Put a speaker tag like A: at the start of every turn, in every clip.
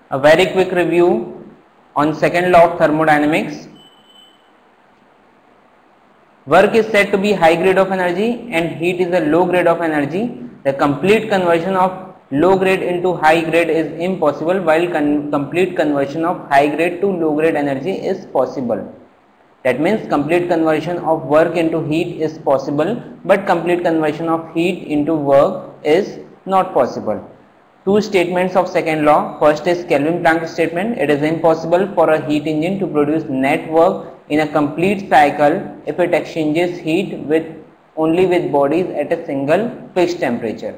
A: A very quick review on second law of thermodynamics. Work is said to be high grade of energy and heat is a low grade of energy. The complete conversion of low grade into high grade is impossible, while complete conversion of high grade to low grade energy is possible. That means complete conversion of work into heat is possible, but complete conversion of heat into work is not possible. Two statements of second law. First is Kelvin-Planck statement. It is impossible for a heat engine to produce net work in a complete cycle if it exchanges heat only with bodies at a single fixed temperature.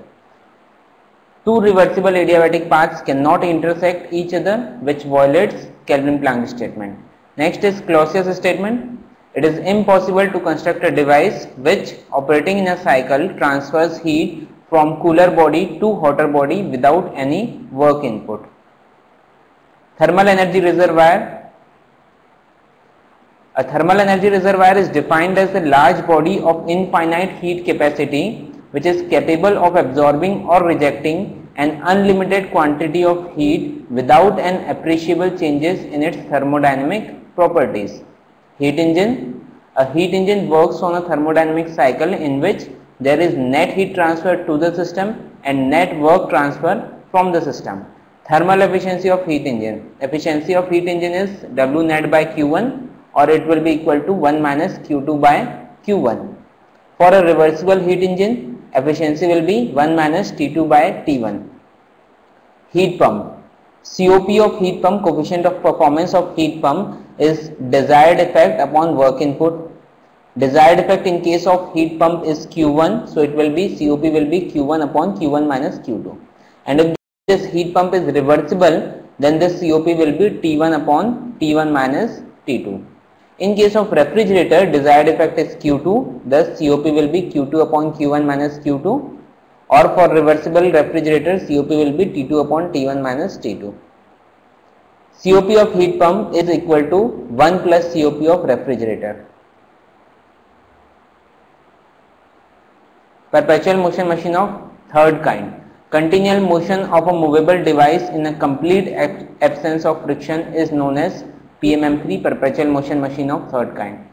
A: Two reversible adiabatic paths cannot intersect each other, which violates Kelvin-Planck statement. Next is Clausius statement. It is impossible to construct a device which, operating in a cycle, transfers heat from cooler body to hotter body without any work input. Thermal energy reservoir. A thermal energy reservoir is defined as a large body of infinite heat capacity which is capable of absorbing or rejecting an unlimited quantity of heat without an appreciable changes in its thermodynamic properties. Heat engine. A heat engine works on a thermodynamic cycle in which there is net heat transfer to the system and net work transfer from the system. Thermal efficiency of heat engine. Efficiency of heat engine is W net by Q1, or it will be equal to 1 minus Q2 by Q1. For a reversible heat engine, efficiency will be 1 minus T2 by T1. Heat pump. COP of heat pump, coefficient of performance of heat pump, is desired effect upon work input. Desired effect in case of heat pump is Q1, so it will be COP will be Q1 upon Q1 minus Q2. And if this heat pump is reversible, then this COP will be T1 upon T1 minus T2. In case of refrigerator, desired effect is Q2, thus COP will be Q2 upon Q1 minus Q2, or for reversible refrigerator, COP will be T2 upon T1 minus T2. COP of heat pump is equal to 1 plus COP of refrigerator. Perpetual motion machine of third kind. Continual motion of a movable device in a complete absence of friction is known as PMM3, perpetual motion machine of third kind.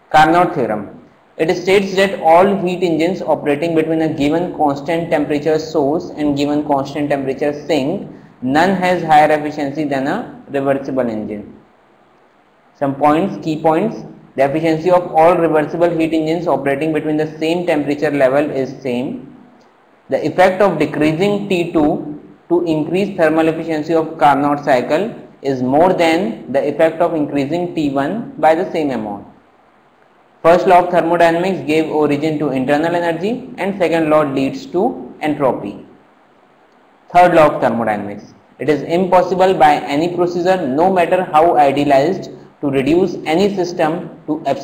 A: Carnot theorem. It states that all heat engines operating between a given constant temperature source and given constant temperature sink, none has higher efficiency than a reversible engine. Some points, key points. The efficiency of all reversible heat engines operating between the same temperature level is same. The effect of decreasing T2 to increase thermal efficiency of Carnot cycle is more than the effect of increasing T1 by the same amount. First law of thermodynamics gave origin to internal energy and second law leads to entropy. Third law of thermodynamics. It is impossible by any procedure, no matter how idealized, to reduce any system to absolute